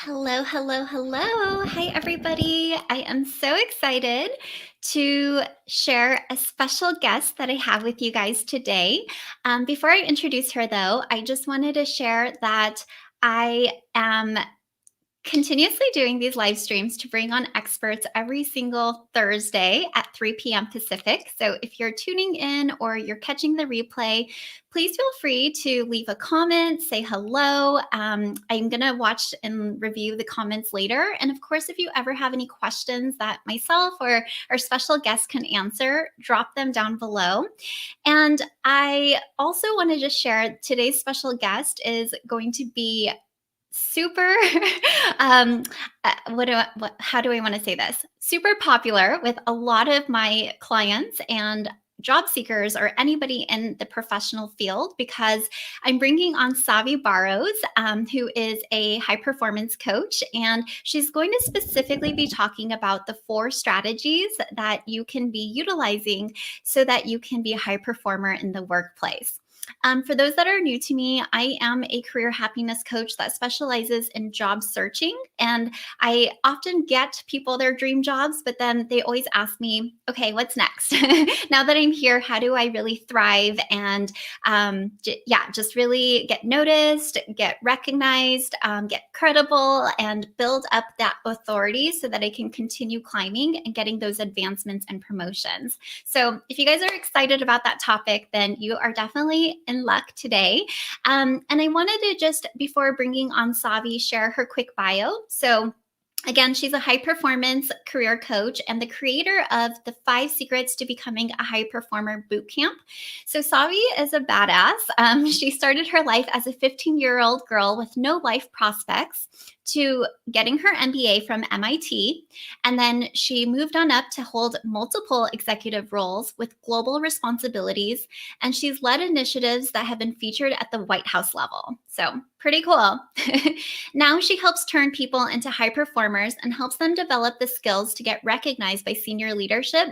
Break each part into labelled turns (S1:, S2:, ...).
S1: Hello, hello, hello. Hi, everybody. I am so excited to share a special guest that I have with you guys today. Before I introduce her, though, I just wanted to share that I am continuously doing these live streams to bring on experts every single Thursday at 3 p.m. Pacific. So if you're tuning in or you're catching the replay, please feel free to leave a comment, say hello. I'm going to watch and review the comments later. And of course, if you ever have any questions that myself or our special guest can answer, drop them down below. And I also want to just share today's special guest is going to be super how do I want to say this? Super popular with a lot of my clients and job seekers or anybody in the professional field, because I'm bringing on Savi Barrowes, who is a high performance coach, and she's going to specifically be talking about the 4 strategies that you can be utilizing so that you can be a high performer in the workplace. For those that are new to me, I am a career happiness coach that specializes in job searching. And I often get people their dream jobs, but then they always ask me, okay, what's next? Now that I'm here, how do I really thrive and just really get noticed, get recognized, get credible, and build up that authority so that I can continue climbing and getting those advancements and promotions. So if you guys are excited about that topic, then you are definitely in luck today. And I wanted to just, before bringing on Savi, share her quick bio. So again, she's a high performance career coach and the creator of the 5 Secrets to Becoming a High Performer Bootcamp. So Savi is a badass. She started her life as a 15-year-old girl with no life prospects to getting her MBA from MIT. And then she moved on up to hold multiple executive roles with global responsibilities. And she's led initiatives that have been featured at the White House level. So pretty cool. Now she helps turn people into high performers and helps them develop the skills to get recognized by senior leadership,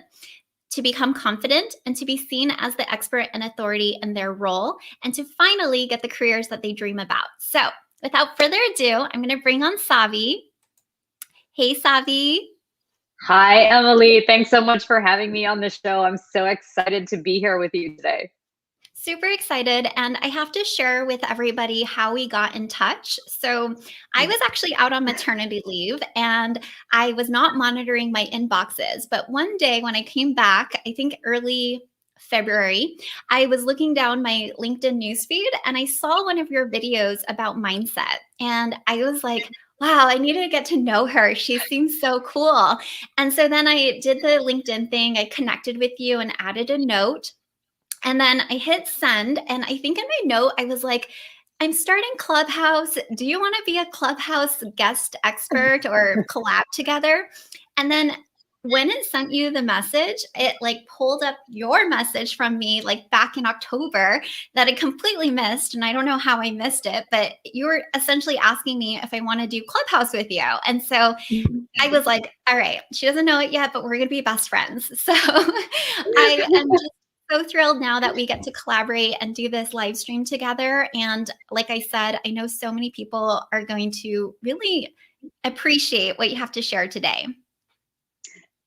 S1: to become confident, and to be seen as the expert and authority in their role, and to finally get the careers that they dream about. So without further ado, I'm going to bring on Savi. Hey, Savi.
S2: Hi, Emily. Thanks so much for having me on the show. I'm so excited to be here with you today.
S1: Super excited. And I have to share with everybody how we got in touch. So I was actually out on maternity leave and I was not monitoring my inboxes. But one day when I came back, I think early February, I was looking down my LinkedIn newsfeed and I saw one of your videos about mindset. And I was like, wow, I need to get to know her. She seems so cool. And so then I did the LinkedIn thing. I connected with you and added a note. And then I hit send. And I think in my note, I was like, I'm starting Clubhouse. Do you want to be a Clubhouse guest expert or collab together? And then when it sent you the message, it like pulled up your message from me like back in October that I completely missed. And I don't know how I missed it, but you were essentially asking me if I want to do Clubhouse with you. And so I was like, all right, she doesn't know it yet, but we're going to be best friends. So I am just so thrilled now that we get to collaborate and do this live stream together. And like I said, I know so many people are going to really appreciate what you have to share today.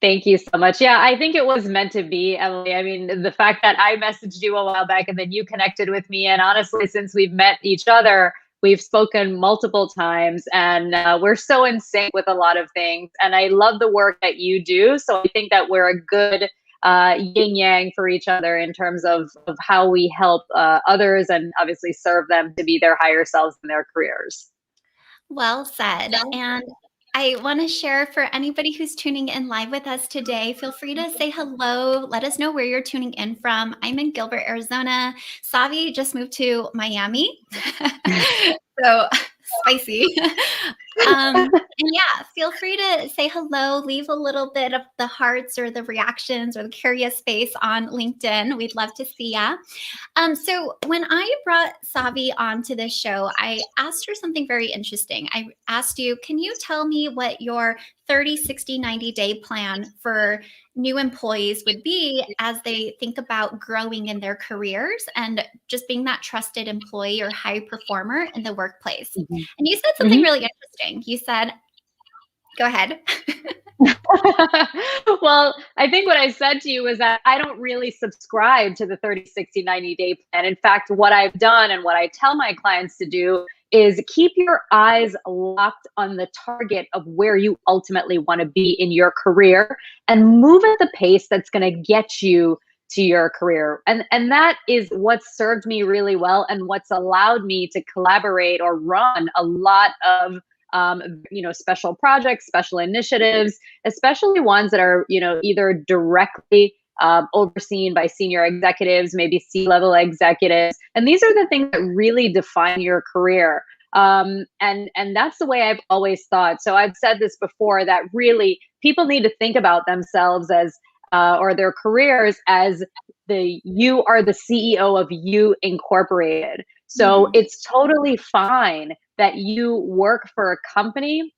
S2: Thank you so much. Yeah, I think it was meant to be, Emily. I mean, the fact that I messaged you a while back and then you connected with me, and honestly, since we've met each other, we've spoken multiple times, and we're so in sync with a lot of things. And I love the work that you do. So I think that we're a good yin yang for each other in terms of how we help others and obviously serve them to be their higher selves in their careers.
S1: Well said. And I want to share for anybody who's tuning in live with us today, feel free to say hello. Let us know where you're tuning in from. I'm in Gilbert, Arizona. Savi just moved to Miami. So spicy. And yeah, feel free to say hello, leave a little bit of the hearts or the reactions or the curious face on LinkedIn. We'd love to see ya. So when I brought Savi onto this show, I asked her something very interesting. I asked you, can you tell me what your 30, 60, 90-day plan for new employees would be as they think about growing in their careers and just being that trusted employee or high performer in the workplace?
S2: Mhm.
S1: And you said something really interesting. You said, go ahead.
S2: Well, I think what I said to you was that I don't really subscribe to the 30, 60, 90-day plan. In fact, what I've done and what I tell my clients to do is keep your eyes locked on the target of where you ultimately want to be in your career and move at the pace that's going to get you to your career. And that is what's served me really well and what's allowed me to collaborate or run a lot of special projects, special initiatives, especially ones that are, either directly overseen by senior executives, maybe C-level executives. And these are the things that really define your career. And that's the way I've always thought. So I've said this before, that really people need to think about themselves as or their careers as you are the CEO of You Incorporated. So it's totally fine that you work for a company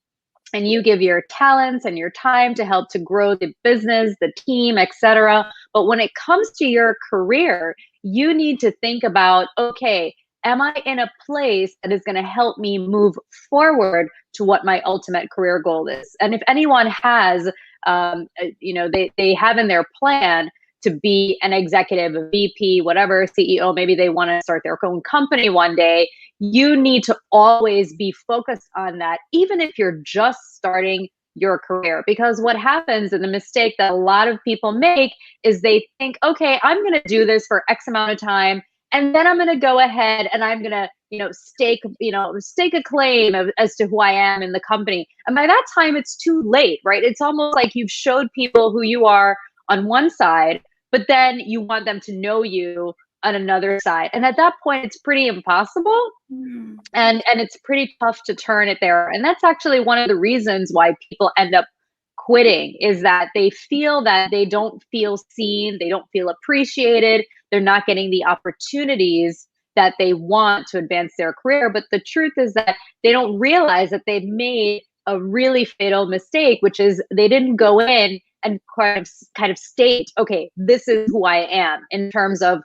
S2: and you give your talents and your time to help to grow the business, the team, etc. But when it comes to your career, you need to think about, okay, am I in a place that is going to help me move forward to what my ultimate career goal is? And if anyone has, they have in their plan to be an executive, a VP, whatever, CEO, maybe they want to start their own company one day, you need to always be focused on that, even if you're just starting your career. Because what happens, and the mistake that a lot of people make, is they think, okay, I'm going to do this for X amount of time, and then I'm going to go ahead and I'm going to, stake a claim as to who I am in the company. And by that time, it's too late, right? It's almost like you've showed people who you are on one side, but then you want them to know you on another side. And at that point, it's pretty impossible. And it's pretty tough to turn it there. And that's actually one of the reasons why people end up quitting, is that they feel that they don't feel seen, they don't feel appreciated, they're not getting the opportunities that they want to advance their career. But the truth is that they don't realize that they've made a really fatal mistake, which is they didn't go in and kind of state, okay, this is who I am, in terms of,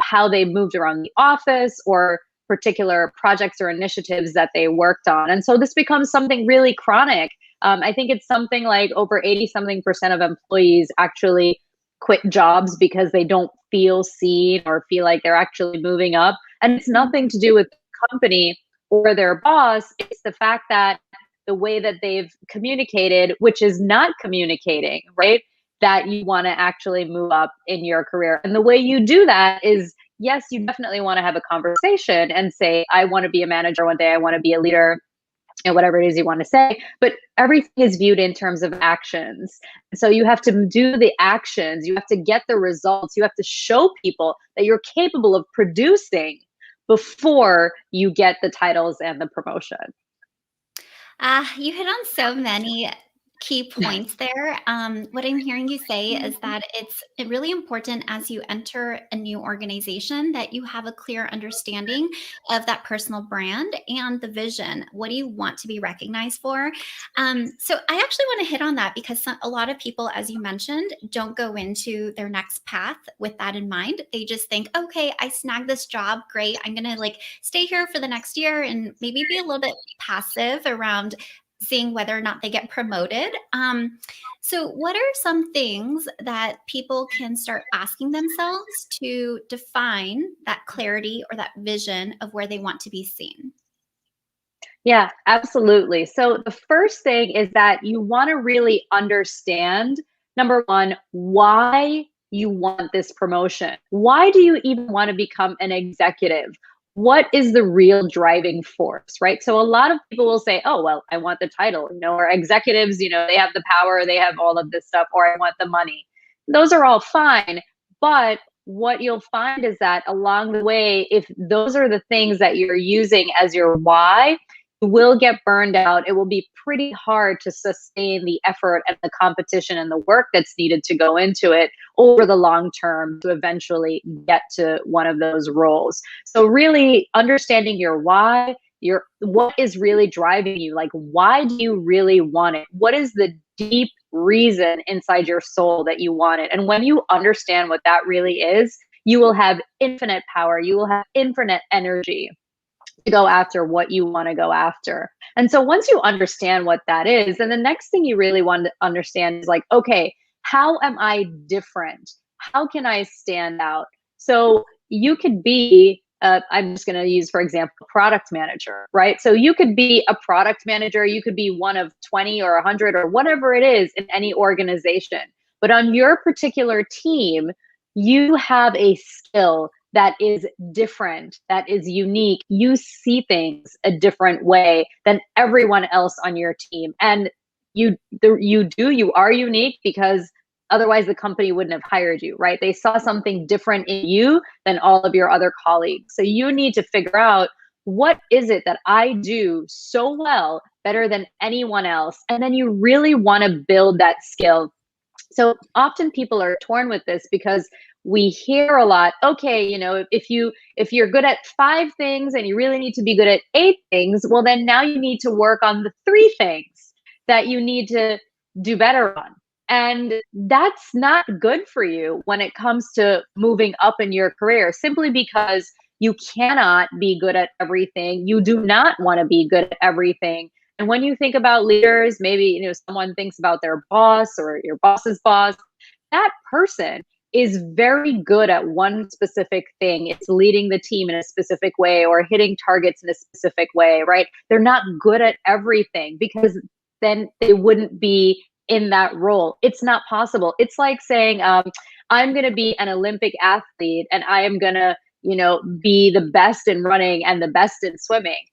S2: how they moved around the office or particular projects or initiatives that they worked on. And so this becomes something really chronic. I think it's something like over 80-something% of employees actually quit jobs because they don't feel seen or feel like they're actually moving up. And it's nothing to do with the company or their boss. It's the fact that the way that they've communicated, which is not communicating, right? That you want to actually move up in your career. And the way you do that is, yes, you definitely want to have a conversation and say, I want to be a manager one day, I want to be a leader, and whatever it is you want to say. But everything is viewed in terms of actions. So you have to do the actions, you have to get the results, you have to show people that you're capable of producing before you get the titles and the promotion.
S1: You hit on so many key points there. What I'm hearing you say is that it's really important as you enter a new organization that you have a clear understanding of that personal brand and the vision. What do you want to be recognized for? So I actually want to hit on that because a lot of people, as you mentioned, don't go into their next path with that in mind. They just think, okay, I snagged this job. Great. I'm going to like stay here for the next year and maybe be a little bit passive around seeing whether or not they get promoted. So, what are some things that people can start asking themselves to define that clarity or that vision of where they want to be seen?
S2: Yeah, absolutely. So the first thing is that you want to really understand, number one, why you want this promotion. Why do you even want to become an executive? What is the real driving force, right? So a lot of people will say, oh, well, I want the title, or executives, they have the power, they have all of this stuff, or I want the money. Those are all fine. But what you'll find is that along the way, if those are the things that you're using as your why, will get burned out. It will be pretty hard to sustain the effort and the competition and the work that's needed to go into it over the long term to eventually get to one of those roles. So really understanding your why, your what is really driving you, like why do you really want it? What is the deep reason inside your soul that you want it? And when you understand what that really is, you will have infinite power, you will have infinite energy to go after what you want to go after. And so once you understand what that is, then the next thing you really want to understand is like, okay, how am I different? How can I stand out? So you could be, I'm just going to use, for example, product manager, right? So you could be a product manager, you could be one of 20 or 100 or whatever it is in any organization. But on your particular team, you have a skill that is different, that is unique. You see things a different way than everyone else on your team. And you are unique because otherwise the company wouldn't have hired you, right? They saw something different in you than all of your other colleagues. So you need to figure out, what is it that I do so well, better than anyone else? And then you really want to build that skill. So often people are torn with this because we hear a lot, okay, if you're good at 5 things and you really need to be good at 8 things, well then now you need to work on the 3 things that you need to do better on. And that's not good for you when it comes to moving up in your career, simply because you cannot be good at everything. You do not want to be good at everything. And when you think about leaders, maybe someone thinks about their boss or your boss's boss, that person is very good at one specific thing. It's leading the team in a specific way or hitting targets in a specific way, right? They're not good at everything because then they wouldn't be in that role. It's not possible. It's like saying, I'm going to be an Olympic athlete and I am going to, be the best in running and the best in swimming.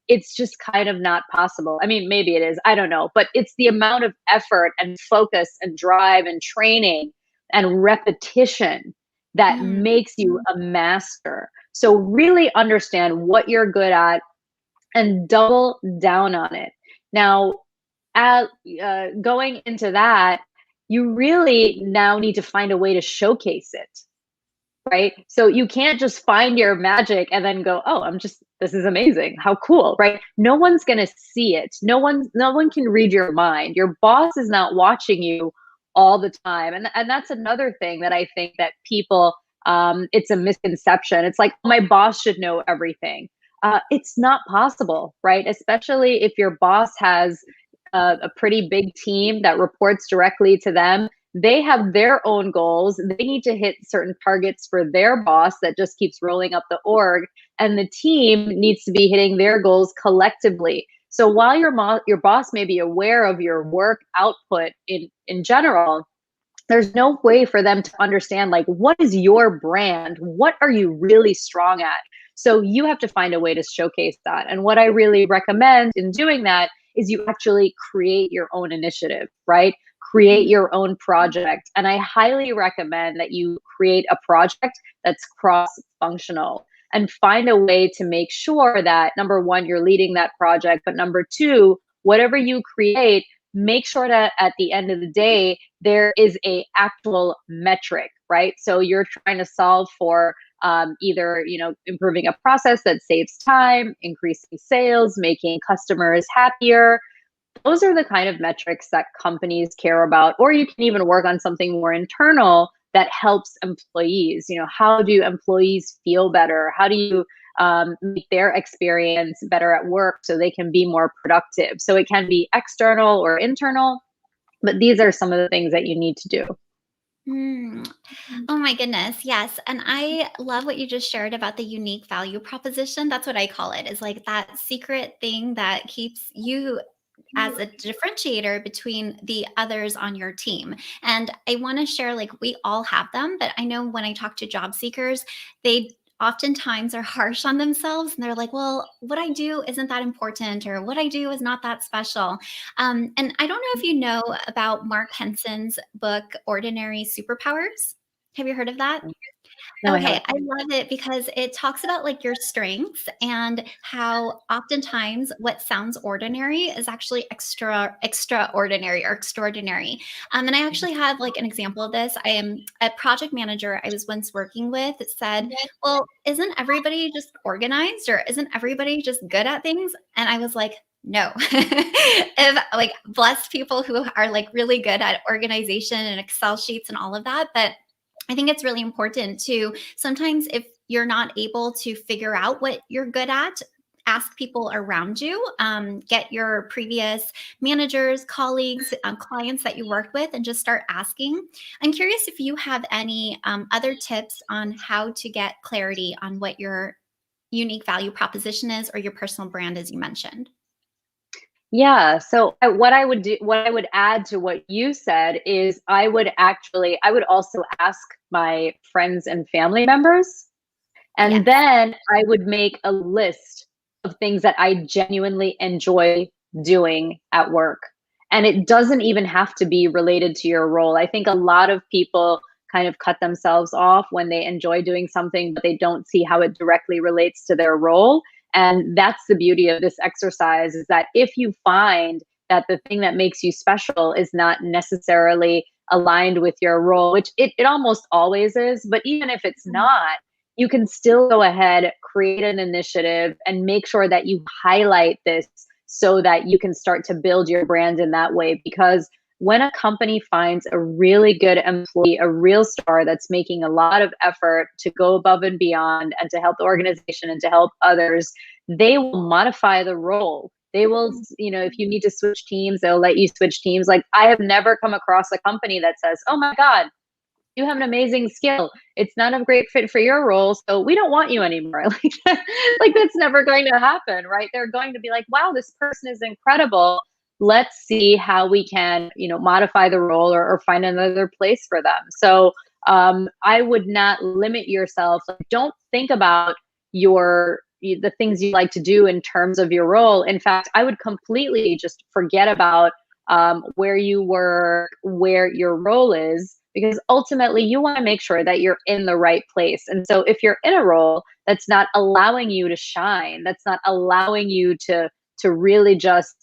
S2: It's just kind of not possible. I mean, maybe it is, I don't know, but it's the amount of effort and focus and drive and training and repetition that makes you a master. So really understand what you're good at and double down on it. Now, going into that, you really now need to find a way to showcase it. Right? So you can't just find your magic and then go, oh, this is amazing. How cool, right? No one's going to see it. No one can read your mind. Your boss is not watching you all the time. And that's another thing that I think that people, it's a misconception. It's like, my boss should know everything. It's not possible, right? Especially if your boss has a pretty big team that reports directly to them. They have their own goals. They need to hit certain targets for their boss that just keeps rolling up the org. And the team needs to be hitting their goals collectively. So while your boss may be aware of your work output in general, there's no way for them to understand, like, what is your brand? What are you really strong at? So you have to find a way to showcase that. And what I really recommend in doing that is you actually create your own initiative, right? Create your own project. And I highly recommend that you create a project that's cross-functional. and find a way to make sure that number one, you're leading that project, but number two, whatever you create, make sure that at the end of the day, there is a actual metric, right? So you're trying to solve for either improving a process that saves time, increasing sales, making customers happier. Those are the kind of metrics that companies care about. Or you can even work on something more internal that helps employees. How do employees feel better? How do you make their experience better at work so they can be more productive? So it can be external or internal, but these are some of the things that you need to do.
S1: Mm. Oh my goodness. Yes. And I love what you just shared about the unique value proposition. That's what I call it, is like that secret thing that keeps you as a differentiator between the others on your team. And I want to share, like, we all have them, but I know when I talk to job seekers, they oftentimes are harsh on themselves and they're like, well, what I do isn't that important, or what I do is not that special. And I don't know if you know about Mark Henson's book, Ordinary Superpowers. Have you heard of that?
S2: No, I
S1: Okay,
S2: haven't.
S1: I love it because it talks about like your strengths and how oftentimes what sounds ordinary is actually extraordinary or extraordinary. And I actually have like an example of this. I am a project manager I was once working with said, "Well, isn't everybody just organized, or isn't everybody just good at things?" And I was like, no. If like blessed people who are like really good at organization and Excel sheets and all of that, but I think it's really important to sometimes, if you're not able to figure out what you're good at, ask people around you, get your previous managers, colleagues, clients that you worked with, and just start asking. I'm curious if you have any other tips on how to get clarity on what your unique value proposition is, or your personal brand, as you mentioned.
S2: Yeah. So what I would do, what I would add to what you said is I would also ask my friends and family members, and
S1: Yes.
S2: then I would make a list of things that I genuinely enjoy doing at work. And it doesn't even have to be related to your role. I think a lot of people kind of cut themselves off when they enjoy doing something, but they don't see how it directly relates to their role. And that's the beauty of this exercise, is that if you find that the thing that makes you special is not necessarily aligned with your role, which it almost always is, but even if it's not, you can still go ahead, create an initiative, and make sure that you highlight this so that you can start to build your brand in that way. Because when a company finds a really good employee, a real star that's making a lot of effort to go above and beyond and to help the organization and to help others, they will modify the role. They will, if you need to switch teams, they'll let you switch teams. Like, I have never come across a company that says, oh my God, you have an amazing skill. It's not a great fit for your role, so we don't want you anymore. Like that's never going to happen, right? They're going to be like, wow, this person is incredible. Let's see how we can, modify the role, or find another place for them. So I would not limit yourself. Like, don't think about the things you like to do in terms of your role. In fact, I would completely just forget about where you were, where your role is, because ultimately you want to make sure that you're in the right place. And so if you're in a role that's not allowing you to shine, that's not allowing you to really just,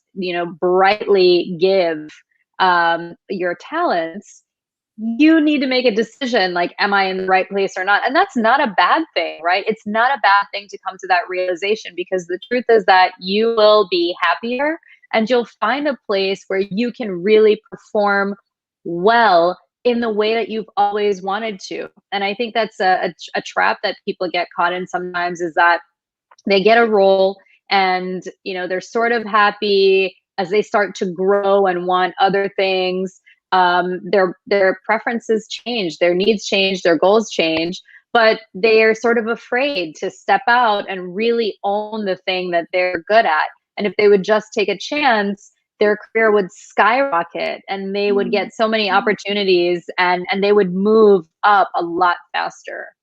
S2: brightly give your talents, you need to make a decision, like, am I in the right place or not? And that's not a bad thing, right? It's not a bad thing to come to that realization, because the truth is that you will be happier and you'll find a place where you can really perform well in the way that you've always wanted to. And I think that's a trap that people get caught in sometimes, is that they get a role and they're sort of happy. As they start to grow and want other things, their preferences change, their needs change, their goals change, but they're sort of afraid to step out and really own the thing that they're good at. And if they would just take a chance, their career would skyrocket and they would
S1: Mm.
S2: get so many opportunities, and they would move up a lot faster.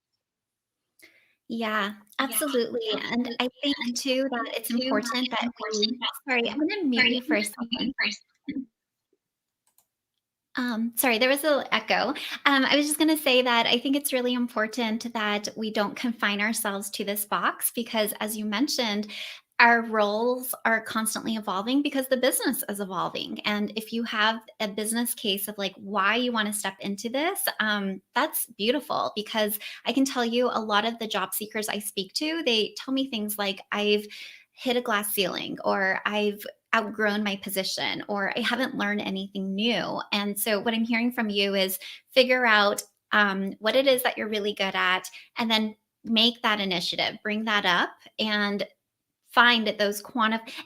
S1: Yeah, absolutely. And I think too that it's important that we, sorry, I'm going to mute you for a second. Sorry, there was a little echo. I was just going to say that I think it's really important that we don't confine ourselves to this box because, as you mentioned, our roles are constantly evolving because the business is evolving. And if you have a business case of like why you want to step into this, that's beautiful because I can tell you a lot of the job seekers I speak to, they tell me things like, I've hit a glass ceiling or I've outgrown my position or I haven't learned anything new. And so what I'm hearing from you is figure out what it is that you're really good at and then make that initiative, bring that up and find those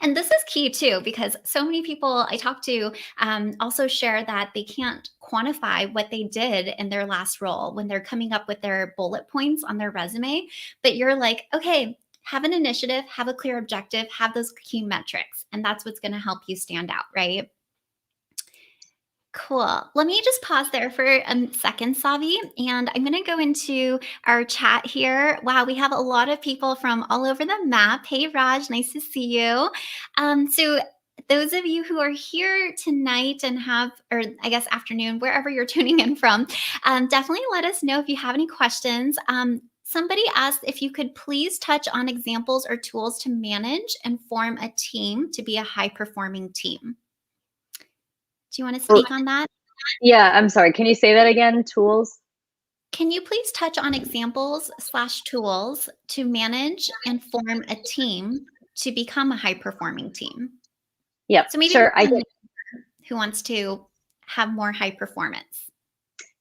S1: and this is key too because so many people I talk to also share that they can't quantify what they did in their last role when they're coming up with their bullet points on their resume, but you're like, okay, have an initiative, have a clear objective, have those key metrics, and that's what's going to help you stand out, right? Cool. Let me just pause there for a second, Savi, and I'm going to go into our chat here. Wow, we have a lot of people from all over the map. Hey, Raj, nice to see you. So those of you who are here tonight and have, or I guess afternoon, wherever you're tuning in from, definitely let us know if you have any questions. Somebody asked if you could please touch on examples or tools to manage and form a team to be a high performing team. Do you want to speak on that?
S2: Yeah, I'm sorry. Can you say that again? Tools?
S1: Can you please touch on examples/tools to manage and form a team to become a high performing team?
S2: Yep,
S1: So maybe
S2: sure.
S1: who wants to have more high performance?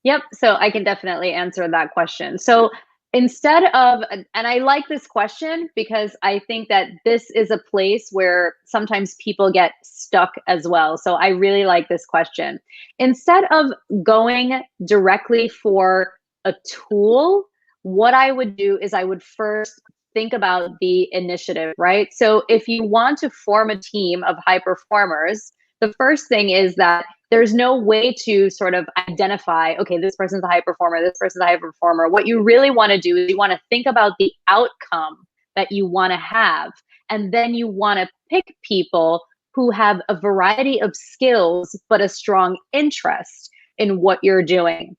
S2: Yep. So I can definitely answer that question. So instead of, and I like this question because I think that this is a place where sometimes people get stuck as well. So I really like this question. Instead of going directly for a tool, what I would do is I would first think about the initiative, right? So if you want to form a team of high performers, the first thing is that there's no way to sort of identify, okay, this person's a high performer, this person's a high performer. What you really want to do is you want to think about the outcome that you want to have. And then you want to pick people who have a variety of skills, but a strong interest in what you're doing.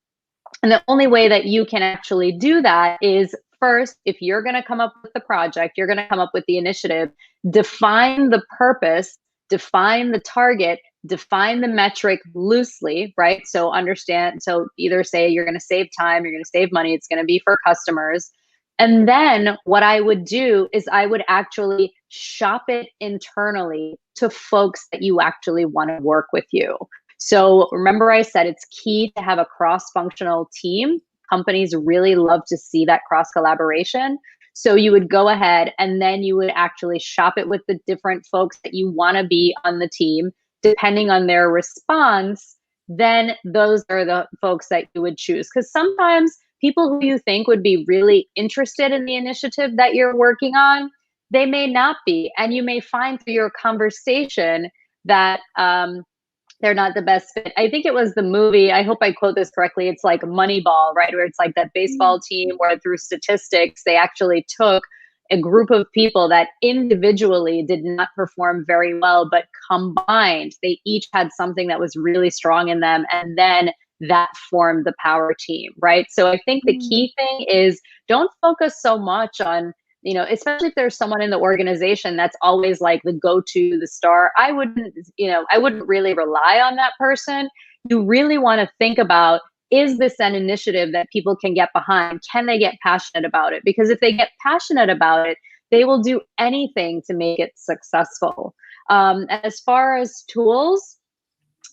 S2: And the only way that you can actually do that is first, if you're going to come up with the project, you're going to come up with the initiative, define the purpose, define the target, define the metric loosely, right? So understand, so either say you're going to save time, you're going to save money, it's going to be for customers. And then what I would do is I would actually shop it internally to folks that you actually want to work with you. So remember I said it's key to have a cross-functional team. Companies really love to see that cross collaboration. So you would go ahead and then you would actually shop it with the different folks that you want to be on the team. Depending on their response, then those are the folks that you would choose. Because sometimes people who you think would be really interested in the initiative that you're working on, they may not be. And you may find through your conversation that they're not the best fit. I think it was the movie, I hope I quote this correctly, it's like Moneyball, right? Where it's like that baseball team where through statistics, they actually took a group of people that individually did not perform very well, but combined, they each had something that was really strong in them. And then that formed the power team, right? So I think the key thing is don't focus so much on, you know, especially if there's someone in the organization that's always like the go-to, the star, I wouldn't really rely on that person. You really want to think about, is this an initiative that people can get behind? Can they get passionate about it? Because if they get passionate about it, they will do anything to make it successful. As far as tools,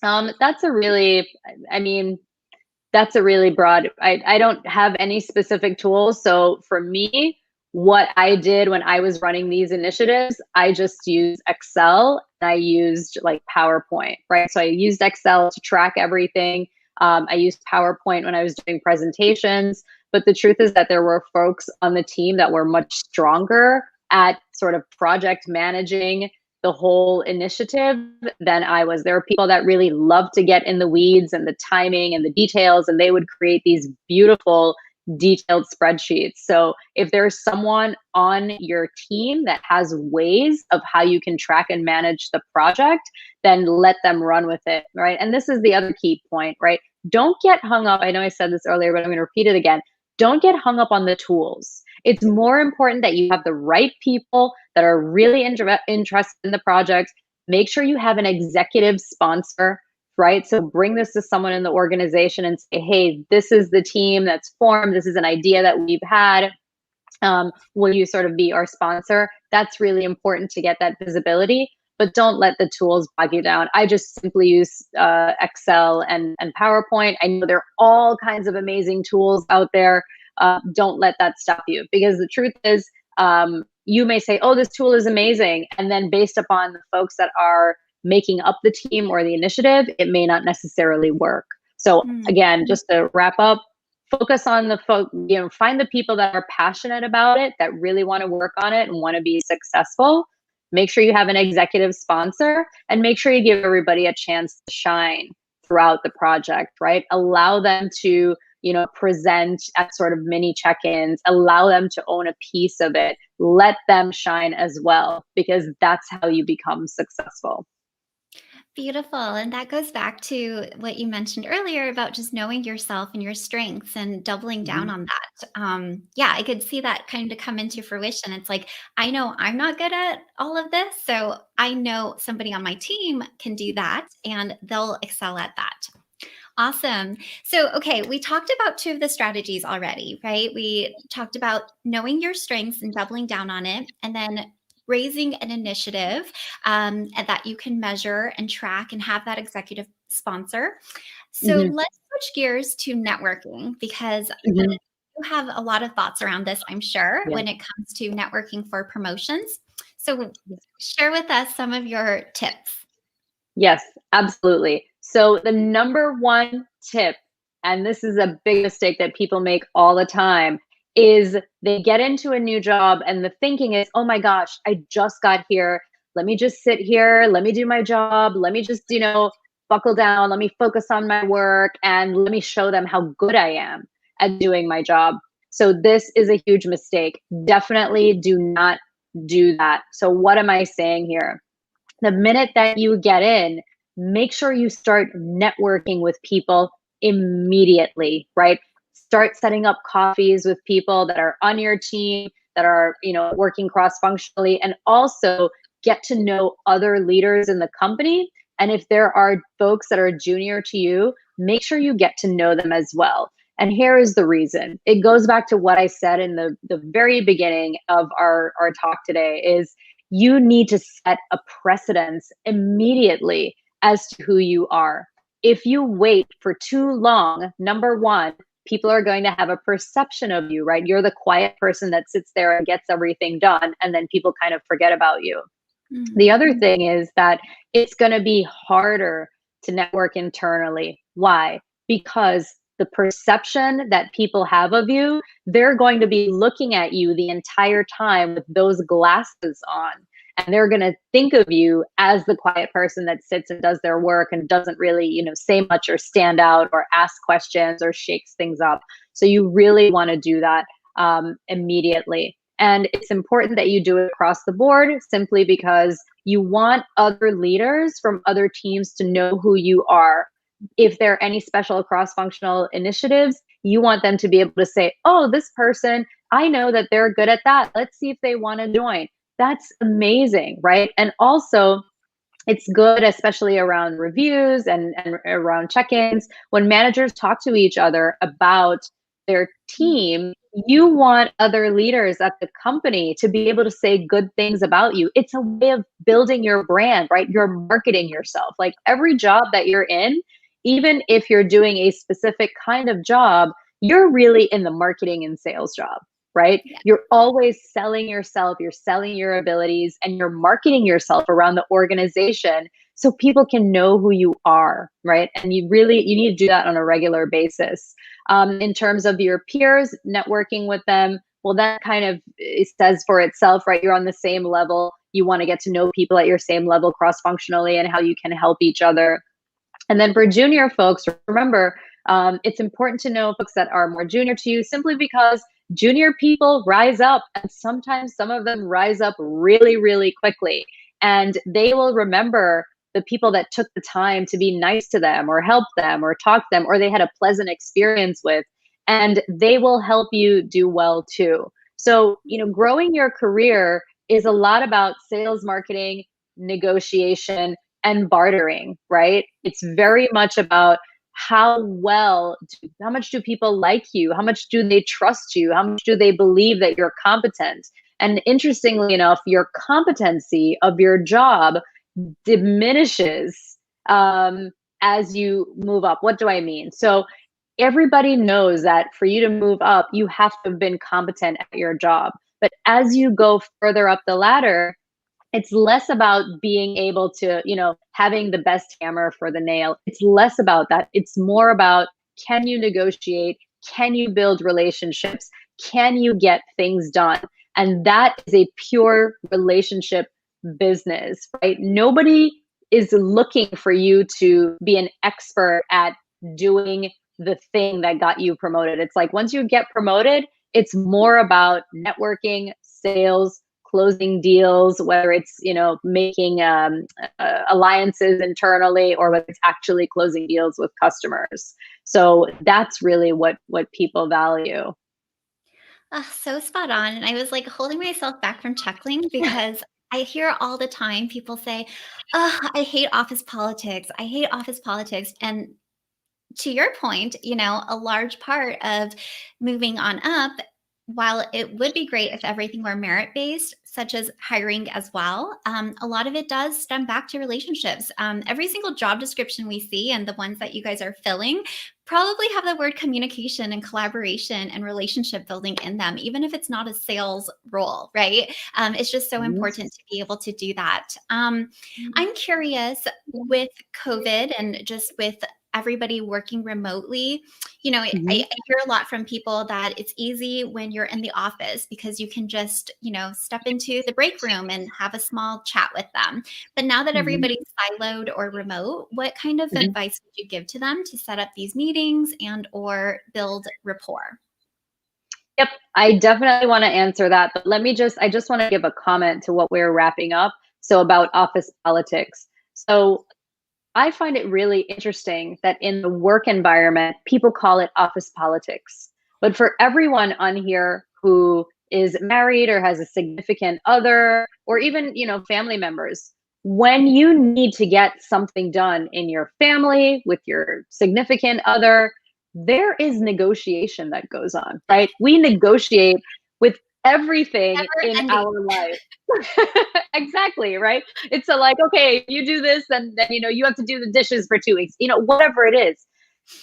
S2: that's a really broad, I don't have any specific tools. So for me, what I did when I was running these initiatives, I just used Excel and I used like PowerPoint, right? So I used Excel to track everything. I used PowerPoint when I was doing presentations. But the truth is that there were folks on the team that were much stronger at sort of project managing the whole initiative than I was. There were people that really loved to get in the weeds and the timing and the details, and they would create these beautiful detailed spreadsheets. So if there's someone on your team that has ways of how you can track and manage the project, then let them run with it, right? And this is the other key point, right? Don't get hung up. I know I said this earlier, but I'm going to repeat it again. Don't get hung up on the tools. It's more important that you have the right people that are really interested in the project. Make sure you have an executive sponsor, right? So bring this to someone in the organization and say, hey, this is the team that's formed. This is an idea that we've had. Will you sort of be our sponsor? That's really important to get that visibility, but don't let the tools bog you down. I just simply use Excel and PowerPoint. I know there are all kinds of amazing tools out there. Don't let that stop you, because the truth is, you may say, oh, this tool is amazing. And then based upon the folks that are making up the team or the initiative, it may not necessarily work. So again, just to wrap up, focus on the find the people that are passionate about it, that really want to work on it and want to be successful. Make sure you have an executive sponsor, and make sure you give everybody a chance to shine throughout the project, right? Allow them to, present at sort of mini check-ins, allow them to own a piece of it, let them shine as well, because that's how you become successful.
S1: Beautiful. And that goes back to what you mentioned earlier about just knowing yourself and your strengths and doubling down
S2: Mhm.
S1: on that. Yeah, I could see that kind of come into fruition. It's like, I know I'm not good at all of this. So I know somebody on my team can do that and they'll excel at that. Awesome. So, okay, we talked about two of the strategies already, right? We talked about knowing your strengths and doubling down on it, and then raising an initiative and that you can measure and track and have that executive sponsor. So,
S2: Mhm.
S1: let's switch gears to networking, because
S2: Mhm.
S1: you have a lot of thoughts around this, I'm sure,
S2: Yeah.
S1: when it comes to networking for promotions. So, share with us some of your tips.
S2: Yes, absolutely. So the number one tip, and this is a big mistake that people make all the time, is they get into a new job and the thinking is, oh my gosh, I just got here. Let me just sit here. Let me do my job. Let me just, buckle down. Let me focus on my work and let me show them how good I am at doing my job. So this is a huge mistake. Definitely do not do that. So what am I saying here? The minute that you get in, make sure you start networking with people immediately, right? Start setting up coffees with people that are on your team, that are, working cross functionally, and also get to know other leaders in the company. And if there are folks that are junior to you, make sure you get to know them as well. And here is the reason. It goes back to what I said in the very beginning of our talk today is you need to set a precedence immediately as to who you are. If you wait for too long, number one, people are going to have a perception of you, right? You're the quiet person that sits there and gets everything done, and then people kind of forget about you. The other thing is that it's going to be harder to network internally. Why? Because the perception that people have of you, they're going to be looking at you the entire time with those glasses on. And they're going to think of you as the quiet person that sits and does their work and doesn't really, say much or stand out or ask questions or shakes things up. So you really want to do that immediately. And it's important that you do it across the board simply because you want other leaders from other teams to know who you are. If there are any special cross-functional initiatives, you want them to be able to say, oh, this person, I know that they're good at that. Let's see if they want to join. That's amazing, right? And also, it's good, especially around reviews and around check-ins, when managers talk to each other about their team, you want other leaders at the company to be able to say good things about you. It's a way of building your brand, right? You're marketing yourself. Like every job that you're in, even if you're doing a specific kind of job, you're really in the marketing and sales job, right?
S1: Yeah.
S2: You're always selling yourself, you're selling your abilities, and you're marketing yourself around the organization so people can know who you are, right? And you need to do that on a regular basis. In terms of your peers, networking with them, well, that kind of it says for itself, right? You're on the same level. You want to get to know people at your same level cross-functionally and how you can help each other. And then for junior folks, remember, It's important to know folks that are more junior to you, simply because junior people rise up, and sometimes some of them rise up really, really quickly. And they will remember the people that took the time to be nice to them or help them or talk to them, or they had a pleasant experience with, and they will help you do well too. So, growing your career is a lot about sales, marketing, negotiation, and bartering, right? It's very much about how much do people like you? How much do they trust you? How much do they believe that you're competent? And interestingly enough, your competency of your job diminishes as you move up. What do I mean? So everybody knows that for you to move up, you have to have been competent at your job. But as you go further up the ladder, it's less about being able to, having the best hammer for the nail. It's less about that. It's more about, can you negotiate? Can you build relationships? Can you get things done? And that is a pure relationship business, right? Nobody is looking for you to be an expert at doing the thing that got you promoted. It's like, once you get promoted, it's more about networking, sales, closing deals, whether it's, making alliances internally, or whether it's actually closing deals with customers. So that's really what people value.
S1: So spot on. And I was like holding myself back from chuckling because I hear all the time people say, "Oh, I hate office politics. I hate office politics." And to your point, a large part of moving on up, while it would be great if everything were merit based, such as hiring as well, a lot of it does stem back to relationships. Every single job description we see, and the ones that you guys are filling, probably have the word communication and collaboration and relationship building in them, even if it's not a sales role, right? It's just so important to be able to do that. I'm curious, with COVID and just with everybody working remotely, I hear a lot from people that it's easy when you're in the office because you can just, step into the break room and have a small chat with them. But now that everybody's siloed or remote, what kind of advice would you give to them to set up these meetings and or build rapport?
S2: Yep, I definitely want to answer that. But I just want to give a comment to what we're wrapping up. So about office politics. So I find it really interesting that in the work environment, people call it office politics. But for everyone on here who is married or has a significant other, or even, family members, when you need to get something done in your family with your significant other, there is negotiation that goes on, right? We negotiate with everything
S1: Never
S2: in
S1: ending.
S2: our life. Exactly, right? It's like, okay, you do this, and then you have to do the dishes for 2 weeks, whatever it is.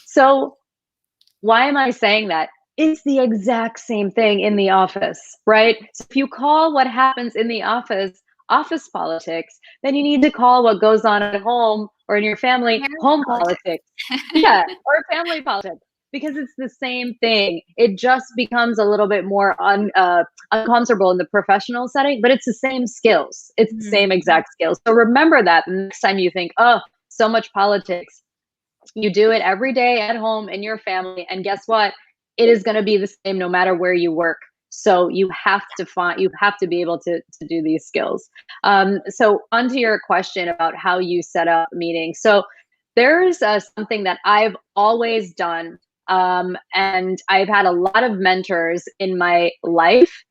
S2: So why am I saying that? It's the exact same thing in the office, right? So if you call what happens in the office politics, then you need to call what goes on at home or in your family
S1: Marriage
S2: home
S1: politics.
S2: politics. Yeah, or family politics, because it's the same thing. It just becomes a little bit more uncomfortable in the professional setting, but it's the same skills. It's the same exact skills. So remember that the next time you think, oh, so much politics, you do it every day at home in your family. And guess what? It is going to be the same no matter where you work. So you have to be able to do these skills. So onto your question about how you set up meetings. So there's something that I've always done. And I've had a lot of mentors in my life